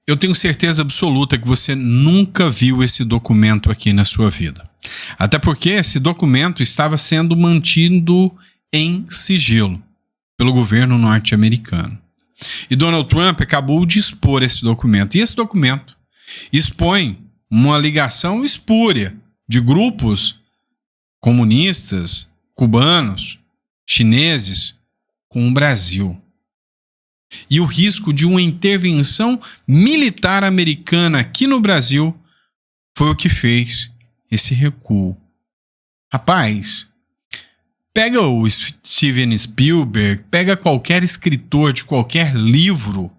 Eu tenho certeza absoluta que você nunca viu esse documento aqui na sua vida. Até porque esse documento estava sendo mantido em sigilo pelo governo norte-americano. E Donald Trump acabou de expor esse documento. E esse documento expõe uma ligação espúria de grupos comunistas, cubanos, chineses com o Brasil. E o risco de uma intervenção militar americana aqui no Brasil foi o que fez esse recuo. Rapaz, pega o Steven Spielberg, pega qualquer escritor de qualquer livro,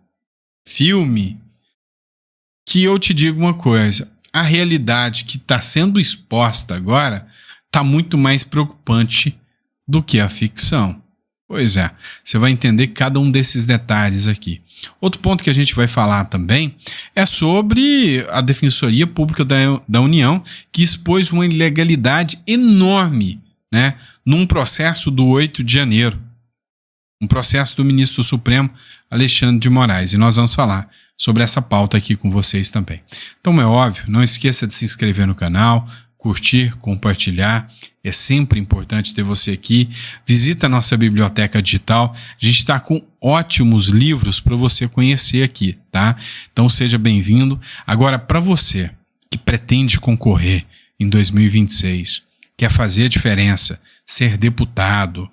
filme, que eu te digo uma coisa, a realidade que está sendo exposta agora está muito mais preocupante do que a ficção. Pois é, você vai entender cada um desses detalhes aqui. Outro ponto que a gente vai falar também é sobre a Defensoria Pública da União, que expôs uma ilegalidade enorme, né, num processo do 8 de janeiro. Um processo do ministro Supremo Alexandre de Moraes. E nós vamos falar sobre essa pauta aqui com vocês também. Então é óbvio, não esqueça de se inscrever no canal, curtir, compartilhar. É sempre importante ter você aqui. Visita a nossa biblioteca digital. A gente está com ótimos livros para você conhecer aqui, tá? Então seja bem-vindo. Agora, para você que pretende concorrer em 2026, quer fazer a diferença, ser deputado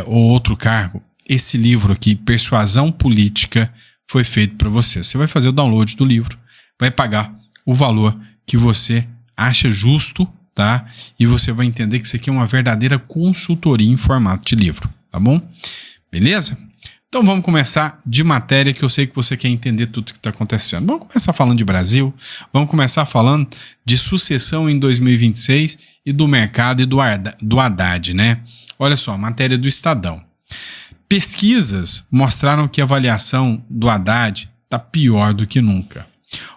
ou outro cargo, esse livro aqui, Persuasão Política, foi feito para você. Você vai fazer o download do livro, vai pagar o valor que você acha justo, tá? E você vai entender que isso aqui é uma verdadeira consultoria em formato de livro, tá bom? Beleza? Então vamos começar de matéria, que eu sei que você quer entender tudo que está acontecendo. Vamos começar falando de Brasil, vamos começar falando de sucessão em 2026 e do mercado e do Haddad, né? Olha só, matéria do Estadão. Pesquisas mostraram que a avaliação do Haddad está pior do que nunca.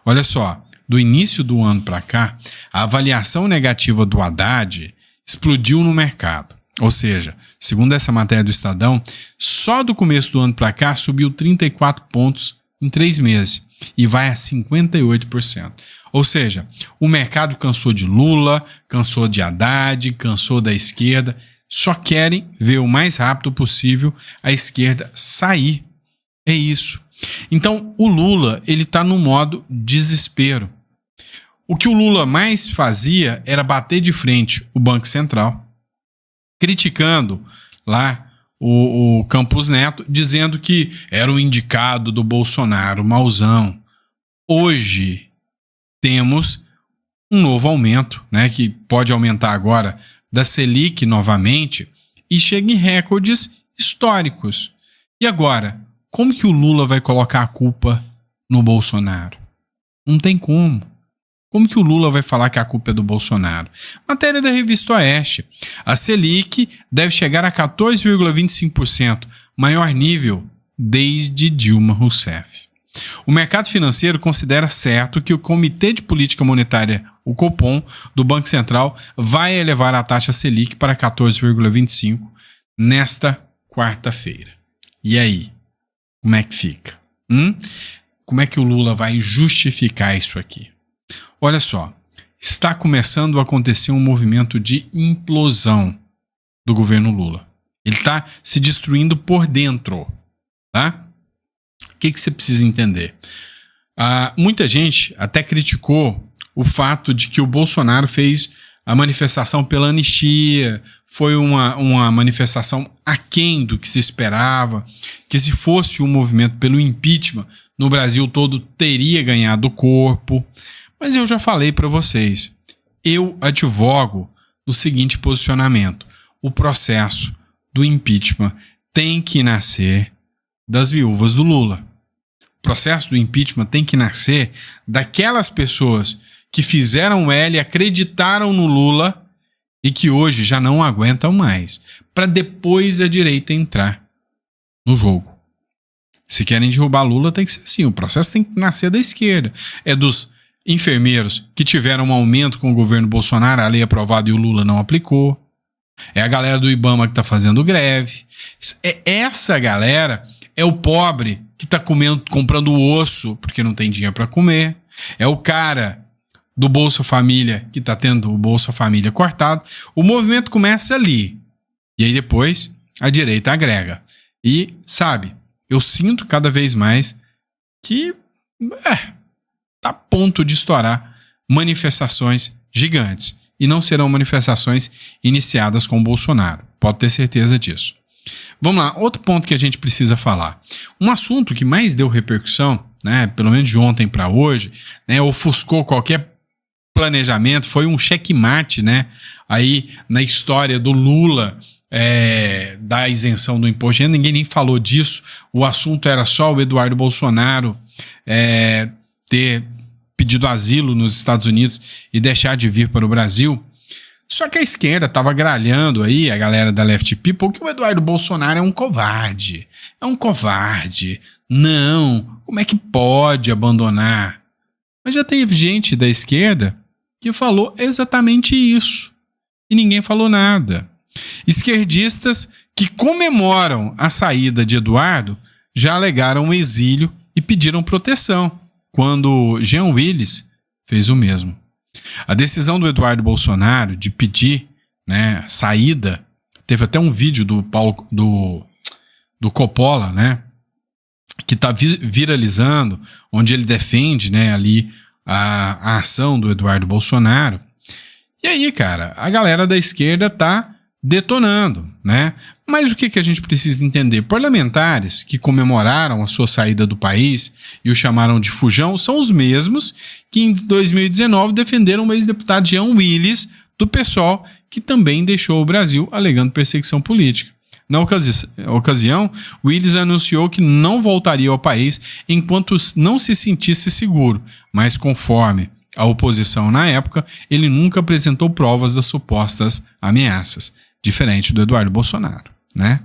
Olha só, do início do ano para cá, a avaliação negativa do Haddad explodiu no mercado. Ou seja, segundo essa matéria do Estadão, só do começo do ano para cá subiu 34 pontos em 3 meses e vai a 58%. Ou seja, o mercado cansou de Lula, cansou de Haddad, cansou da esquerda, só querem ver o mais rápido possível a esquerda sair. É isso. Então, o Lula, ele está no modo desespero. O que o Lula mais fazia era bater de frente o Banco Central, criticando lá o Campos Neto, dizendo que era o indicado do Bolsonaro, mauzão. Hoje temos um novo aumento, né, que pode aumentar agora da Selic novamente e chega em recordes históricos. E agora, como que o Lula vai colocar a culpa no Bolsonaro? Não tem como. Como que o Lula vai falar que a culpa é do Bolsonaro? Matéria da revista Oeste. A Selic deve chegar a 14,25%, maior nível desde Dilma Rousseff. O mercado financeiro considera certo que o Comitê de Política Monetária, o Copom, do Banco Central, vai elevar a taxa Selic para 14,25% nesta quarta-feira. E aí? Como é que fica? Como é que o Lula vai justificar isso aqui? Olha só, está começando a acontecer um movimento de implosão do governo Lula. Ele está se destruindo por dentro, tá? O que você precisa entender? Muita gente até criticou o fato de que o Bolsonaro fez a manifestação pela anistia, foi uma manifestação aquém do que se esperava, que se fosse um movimento pelo impeachment, no Brasil todo teria ganhado corpo. Mas eu já falei para vocês, eu advogo no seguinte posicionamento: o processo do impeachment tem que nascer das viúvas do Lula. O processo do impeachment tem que nascer daquelas pessoas que fizeram L, acreditaram no Lula e que hoje já não aguentam mais, para depois a direita entrar no jogo. Se querem derrubar Lula, tem que ser assim, o processo tem que nascer da esquerda. É dos enfermeiros que tiveram um aumento com o governo Bolsonaro, a lei aprovada e o Lula não aplicou. É a galera do Ibama que está fazendo greve. Essa galera é o pobre que tá comprando osso porque não tem dinheiro para comer. É o cara do Bolsa Família que tá tendo o Bolsa Família cortado. O movimento começa ali. E aí depois a direita agrega. E, sabe, eu sinto cada vez mais que tá a ponto de estourar manifestações gigantes. E não serão manifestações iniciadas com o Bolsonaro. Pode ter certeza disso. Vamos lá, outro ponto que a gente precisa falar. Um assunto que mais deu repercussão, né, pelo menos de ontem para hoje, né, ofuscou qualquer planejamento, foi um checkmate, né, aí na história do Lula, da isenção do imposto de renda. Ninguém nem falou disso. O assunto era só o Eduardo Bolsonaro ter pedido asilo nos Estados Unidos e deixar de vir para o Brasil. Só que a esquerda estava gralhando aí, a galera da Left People, que o Eduardo Bolsonaro é um covarde. É um covarde. Não, como é que pode abandonar? Mas já teve gente da esquerda que falou exatamente isso. E ninguém falou nada. Esquerdistas que comemoram a saída de Eduardo já alegaram o exílio e pediram proteção, quando Jean Willis fez o mesmo. A decisão do Eduardo Bolsonaro de pedir, né, saída, teve até um vídeo do Coppola, né, que está viralizando, onde ele defende, né, ali a ação do Eduardo Bolsonaro. E aí, cara, a galera da esquerda tá detonando, né? Mas o que a gente precisa entender? Parlamentares que comemoraram a sua saída do país e o chamaram de fujão são os mesmos que em 2019 defenderam o ex-deputado Jean Willis do PSOL, que também deixou o Brasil alegando perseguição política. Na ocasião, Willis anunciou que não voltaria ao país enquanto não se sentisse seguro, mas conforme a oposição na época, ele nunca apresentou provas das supostas ameaças, diferente do Eduardo Bolsonaro, né?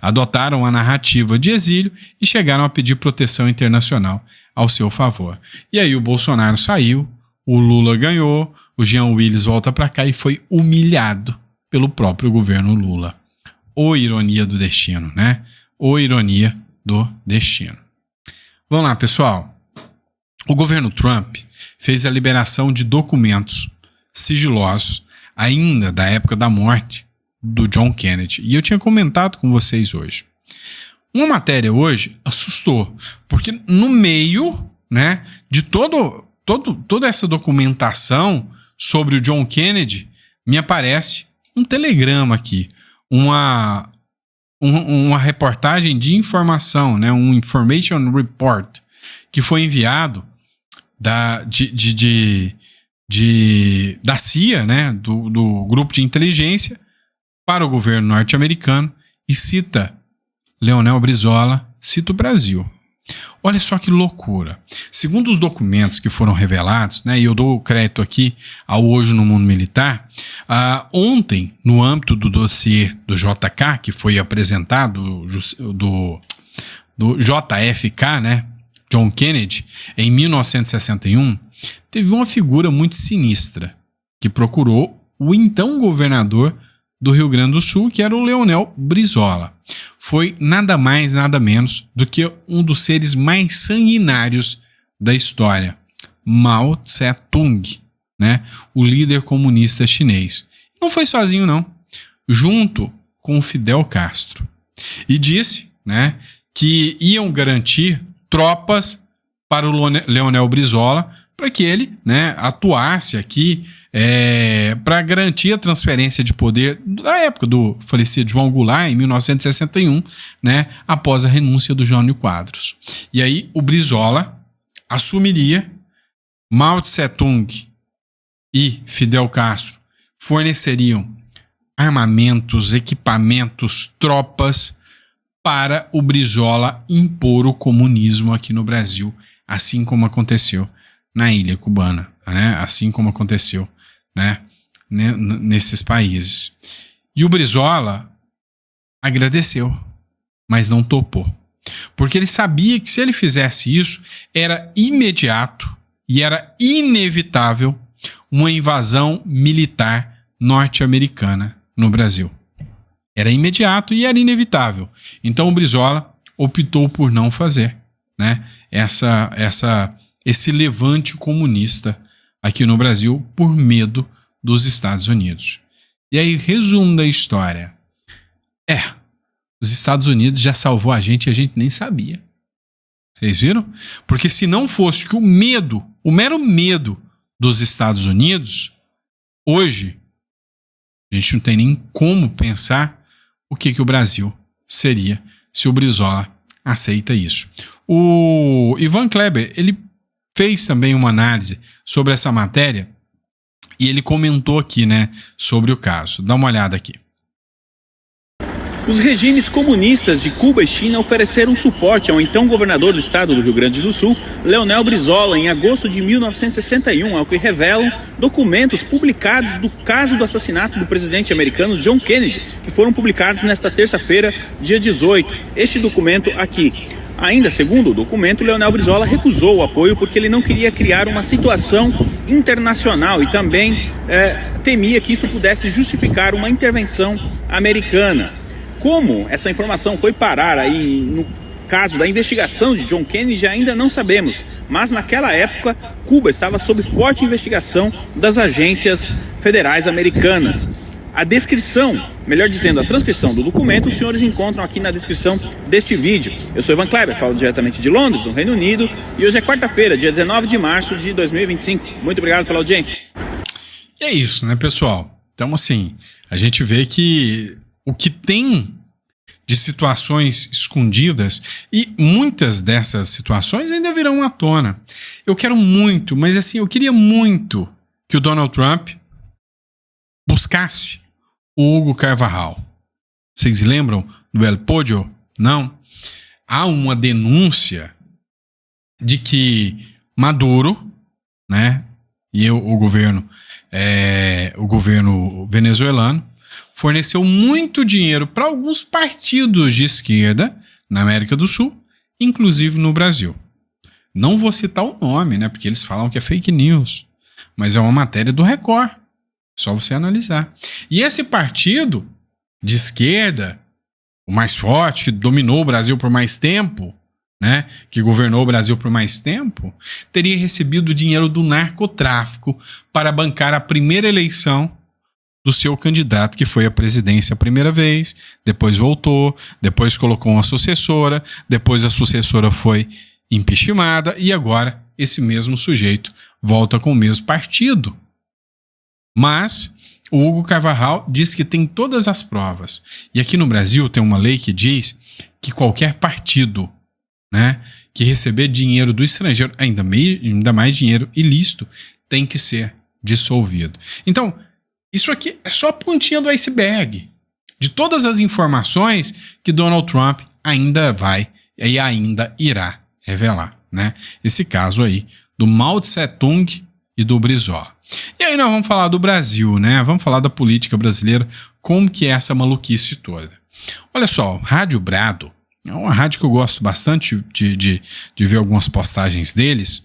Adotaram a narrativa de exílio e chegaram a pedir proteção internacional ao seu favor. E aí o Bolsonaro saiu, o Lula ganhou, o Jean Willis volta para cá e foi humilhado pelo próprio governo Lula. Ô ironia do destino, né? Ô ironia do destino. Vamos lá, pessoal. O governo Trump fez a liberação de documentos sigilosos, ainda da época da morte do John Kennedy. E eu tinha comentado com vocês hoje. Uma matéria hoje assustou, porque no meio, né, de toda essa documentação sobre o John Kennedy, me aparece um telegrama aqui, uma reportagem de informação, né, um information report, que foi enviado da CIA, né, do grupo de inteligência, para o governo norte-americano, e cita Leonel Brizola, cita o Brasil. Olha só que loucura. Segundo os documentos que foram revelados, né, e eu dou crédito aqui ao Hoje no Mundo Militar, ontem, no âmbito do dossiê do JK, que foi apresentado, do JFK, né, John Kennedy, em 1961, teve uma figura muito sinistra que procurou o então governador do Rio Grande do Sul, que era o Leonel Brizola. Foi nada mais, nada menos do que um dos seres mais sanguinários da história, Mao Tse-tung, né? O líder comunista chinês. Não foi sozinho, não. Junto com Fidel Castro. E disse, né, que iam garantir tropas para o Leonel Brizola para que ele, né, atuasse aqui para garantir a transferência de poder da época do falecido João Goulart, em 1961, né, após a renúncia do Jânio Quadros. E aí o Brizola assumiria, Mao Tse-tung e Fidel Castro forneceriam armamentos, equipamentos, tropas para o Brizola impor o comunismo aqui no Brasil, assim como aconteceu na ilha cubana, né? Assim como aconteceu, né, nesses países. E o Brizola agradeceu, mas não topou. Porque ele sabia que se ele fizesse isso, era imediato e era inevitável uma invasão militar norte-americana no Brasil. Era imediato e era inevitável. Então o Brizola optou por não fazer, né, esse levante comunista aqui no Brasil por medo dos Estados Unidos. E aí, resumo da história. Os Estados Unidos já salvou a gente e a gente nem sabia. Vocês viram? Porque se não fosse que o mero medo dos Estados Unidos, hoje, a gente não tem nem como pensar o que o Brasil seria se o Brizola aceita isso. O Ivan Kleber, ele fez também uma análise sobre essa matéria e ele comentou aqui, né, sobre o caso. Dá uma olhada aqui. Os regimes comunistas de Cuba e China ofereceram suporte ao então governador do estado do Rio Grande do Sul, Leonel Brizola, em agosto de 1961, ao que revelam documentos publicados do caso do assassinato do presidente americano John Kennedy, que foram publicados nesta terça-feira, dia 18. Este documento aqui. Ainda segundo o documento, Leonel Brizola recusou o apoio porque ele não queria criar uma situação internacional e também temia que isso pudesse justificar uma intervenção americana. Como essa informação foi parar aí no caso da investigação de John Kennedy ainda não sabemos, mas naquela época Cuba estava sob forte investigação das agências federais americanas. A descrição, melhor dizendo, a transcrição do documento, os senhores encontram aqui na descrição deste vídeo. Eu sou Ivan Kleber, falo diretamente de Londres, no Reino Unido, e hoje é quarta-feira, dia 19 de março de 2025. Muito obrigado pela audiência. E é isso, né, pessoal? Então, assim, a gente vê que o que tem de situações escondidas, e muitas dessas situações ainda virão à tona. Eu quero muito, mas assim, eu queria muito que o Donald Trump buscasse o Hugo Carvajal. Vocês lembram do El Podio? Não? Há uma denúncia de que Maduro, né, e o governo venezuelano forneceu muito dinheiro para alguns partidos de esquerda na América do Sul, inclusive no Brasil. Não vou citar o nome, né, porque eles falam que é fake news, mas é uma matéria do Record. Só você analisar. E esse partido de esquerda, o mais forte, que dominou o Brasil por mais tempo, né, que governou o Brasil por mais tempo, teria recebido dinheiro do narcotráfico para bancar a primeira eleição do seu candidato, que foi à presidência a primeira vez, depois voltou, depois colocou uma sucessora, depois a sucessora foi impeachmentada e agora esse mesmo sujeito volta com o mesmo partido. Mas o Hugo Carvajal diz que tem todas as provas. E aqui no Brasil tem uma lei que diz que qualquer partido, né, que receber dinheiro do estrangeiro, ainda mais dinheiro ilícito, tem que ser dissolvido. Então, isso aqui é só a pontinha do iceberg de todas as informações que Donald Trump ainda vai e ainda irá revelar, né? Esse caso aí do Mao Tse Tung e do Brizola. E aí nós vamos falar do Brasil, né? Vamos falar da política brasileira, como que é essa maluquice toda. Olha só, Rádio Brado é uma rádio que eu gosto bastante de ver algumas postagens deles.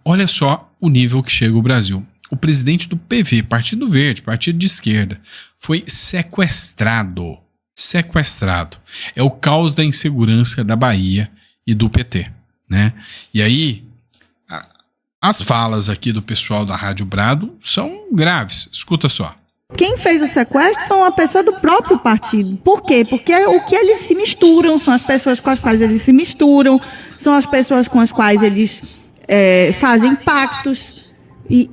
Olha só o nível que chega o Brasil. O presidente do PV, Partido Verde, partido de esquerda, foi sequestrado. Sequestrado. É o caos da insegurança da Bahia e do PT, né? E aí, as falas aqui do pessoal da Rádio Brado são graves. Escuta só. Quem fez o sequestro foi uma pessoa do próprio partido. Por quê? Porque o que eles se misturam, são as pessoas com as quais eles se misturam, são as pessoas com as quais eles fazem pactos e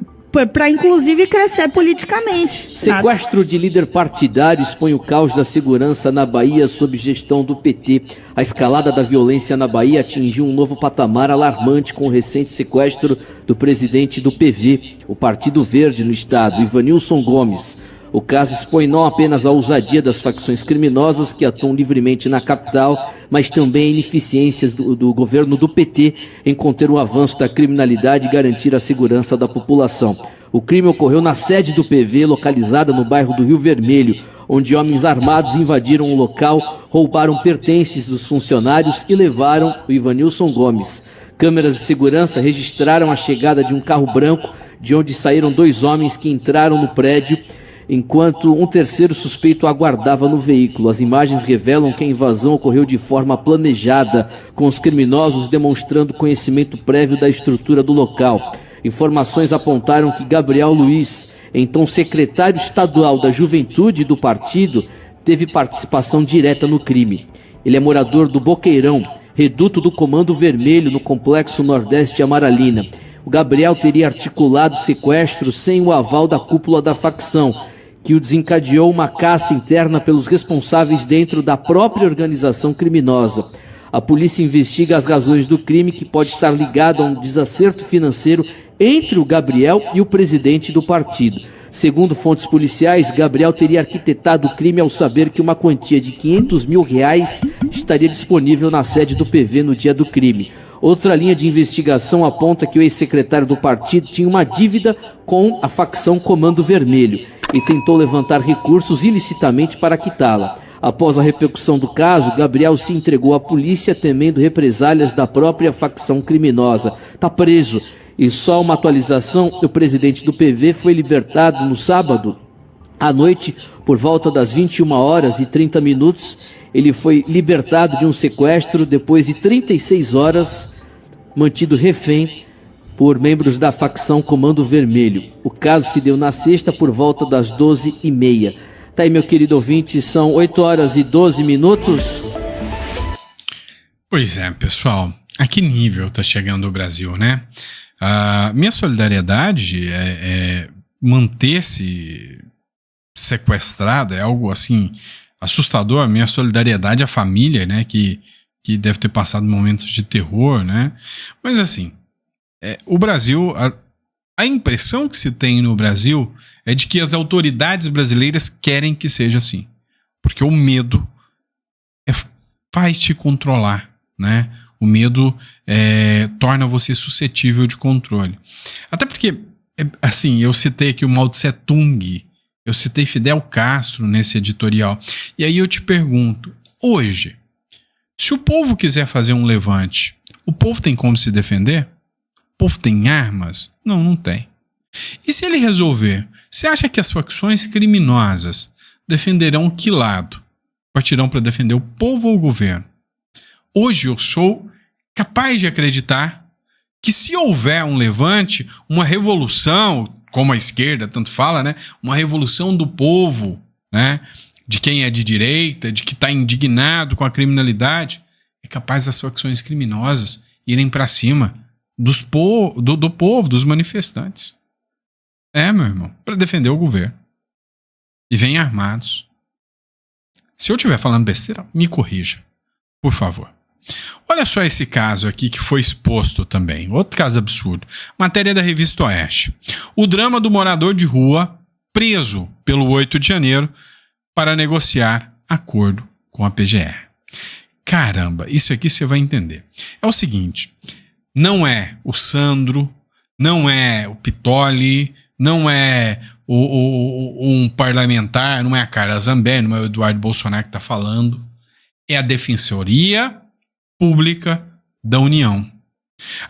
para inclusive crescer politicamente. Sequestro de líder partidário expõe o caos da segurança na Bahia sob gestão do PT. A escalada da violência na Bahia atingiu um novo patamar alarmante com o recente sequestro do presidente do PV, o Partido Verde no estado, Ivanilson Gomes. O caso expõe não apenas a ousadia das facções criminosas que atuam livremente na capital, mas também ineficiências do governo do PT em conter o avanço da criminalidade e garantir a segurança da população. O crime ocorreu na sede do PV, localizada no bairro do Rio Vermelho, onde homens armados invadiram o local, roubaram pertences dos funcionários e levaram o Ivanilson Gomes. Câmeras de segurança registraram a chegada de um carro branco, de onde saíram dois homens que entraram no prédio enquanto um terceiro suspeito aguardava no veículo. As imagens revelam que a invasão ocorreu de forma planejada, com os criminosos demonstrando conhecimento prévio da estrutura do local. Informações apontaram que Gabriel Luiz, então secretário estadual da Juventude do partido, teve participação direta no crime. Ele é morador do Boqueirão, reduto do Comando Vermelho no Complexo Nordeste Amaralina. O Gabriel teria articulado o sequestro sem o aval da cúpula da facção, que o desencadeou uma caça interna pelos responsáveis dentro da própria organização criminosa. A polícia investiga as razões do crime, que pode estar ligado a um desacerto financeiro entre o Gabriel e o presidente do partido. Segundo fontes policiais, Gabriel teria arquitetado o crime ao saber que uma quantia de R$500 mil estaria disponível na sede do PV no dia do crime. Outra linha de investigação aponta que o ex-secretário do partido tinha uma dívida com a facção Comando Vermelho e tentou levantar recursos ilicitamente para quitá-la. Após a repercussão do caso, Gabriel se entregou à polícia temendo represálias da própria facção criminosa. Está preso. E só uma atualização, o presidente do PV foi libertado no sábado à noite, por volta das 21h30. Ele foi libertado de um sequestro depois de 36 horas mantido refém por membros da facção Comando Vermelho. O caso se deu na sexta por volta das 12h30. Tá aí, meu querido ouvinte, são 8h12. Pois é, pessoal, a que nível tá chegando o Brasil, né? A minha solidariedade é manter-se sequestrado, é algo assim assustador. A minha solidariedade à família, né, que deve ter passado momentos de terror, né? Mas assim, o Brasil, a impressão que se tem no Brasil é de que as autoridades brasileiras querem que seja assim, porque o medo faz te controlar, né? O medo torna você suscetível de controle. Até porque, assim, eu citei aqui o Mao Tse Tung, eu citei Fidel Castro nesse editorial. E aí eu te pergunto, hoje, se o povo quiser fazer um levante, o povo tem como se defender? O povo tem armas? Não, não tem. E se ele resolver, você acha que as facções criminosas defenderão que lado? Partirão para defender o povo ou o governo? Hoje eu sou capaz de acreditar que se houver um levante, uma revolução, como a esquerda tanto fala, né? Uma revolução do povo, né? De quem é de direita, de que está indignado com a criminalidade, é capaz das facções criminosas irem para cima do povo, dos manifestantes. Meu irmão, para defender o governo. E vem armados. Se eu estiver falando besteira, me corrija, por favor. Olha só esse caso aqui que foi exposto também. Outro caso absurdo. Matéria da Revista Oeste. O drama do morador de rua preso pelo 8 de janeiro para negociar acordo com a PGR. Caramba, isso aqui você vai entender. É o seguinte, não é o Sandro, não é o Pitoli, não é um parlamentar, não é a Carla Zambelli, não é o Eduardo Bolsonaro que está falando. É a Defensoria Pública da União.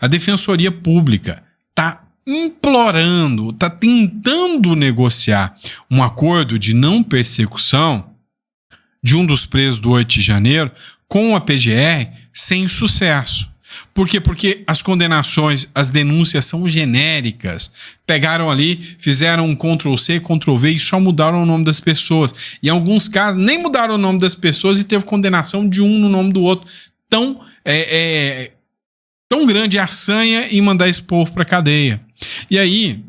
A Defensoria Pública está implorando, está tentando negociar um acordo de não persecução de um dos presos do 8 de janeiro com a PGR sem sucesso. Por quê? Porque as condenações, as denúncias são genéricas. Pegaram ali, fizeram um Ctrl-C, Ctrl-V e só mudaram o nome das pessoas. Em alguns casos, nem mudaram o nome das pessoas e teve condenação de um no nome do outro. Tão grande a sanha em mandar esse povo para cadeia. E aí,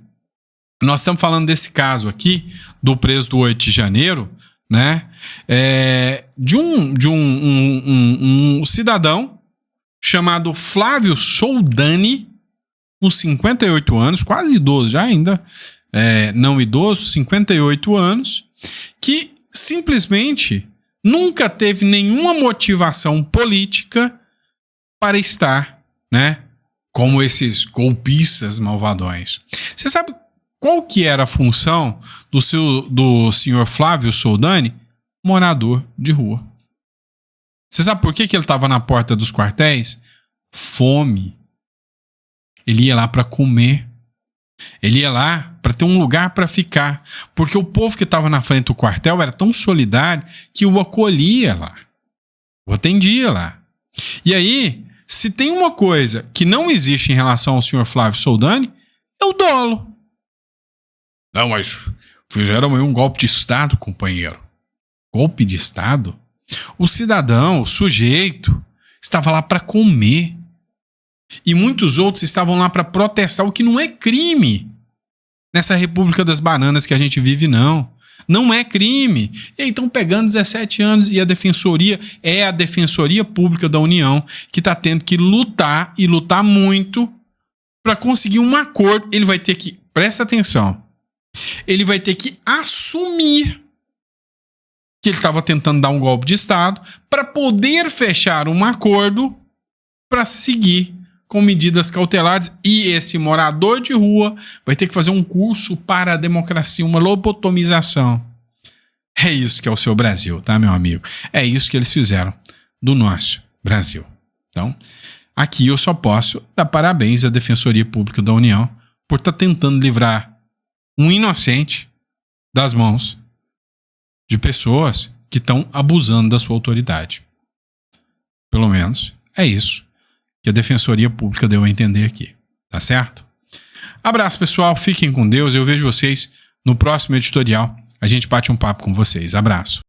nós estamos falando desse caso aqui, do preso do 8 de janeiro, né? De um cidadão chamado Flávio Soldani, com 58 anos, quase idoso já ainda, não idoso, 58 anos, que simplesmente nunca teve nenhuma motivação política para estar, né, como esses golpistas malvadões. Você sabe qual que era a função do senhor Flávio Soldani? Morador de rua. Você sabe por que ele estava na porta dos quartéis? Fome. Ele ia lá para comer. Ele ia lá para ter um lugar para ficar, porque o povo que estava na frente do quartel era tão solidário que o acolhia lá, o atendia lá. E aí, se tem uma coisa que não existe em relação ao senhor Flávio Soldani, é o dolo. Não, mas fizeram aí um golpe de Estado, companheiro. Golpe de Estado? O cidadão, o sujeito, estava lá para comer. E muitos outros estavam lá para protestar, o que não é crime nessa República das Bananas que a gente vive, não. Não é crime. E aí estão pegando 17 anos e a Defensoria é a Defensoria Pública da União que está tendo que lutar e lutar muito para conseguir um acordo. Ele vai ter que, presta atenção, ele vai ter que assumir que ele estava tentando dar um golpe de Estado para poder fechar um acordo para seguir com medidas cautelares, e esse morador de rua vai ter que fazer um curso para a democracia, uma lobotomização. É isso que é o seu Brasil, tá, meu amigo? É isso que eles fizeram do nosso Brasil. Então, aqui eu só posso dar parabéns à Defensoria Pública da União por estar tentando livrar um inocente das mãos de pessoas que estão abusando da sua autoridade. Pelo menos é isso que a Defensoria Pública deu a entender aqui. Tá certo? Abraço, pessoal. Fiquem com Deus. Eu vejo vocês no próximo editorial. A gente bate um papo com vocês. Abraço.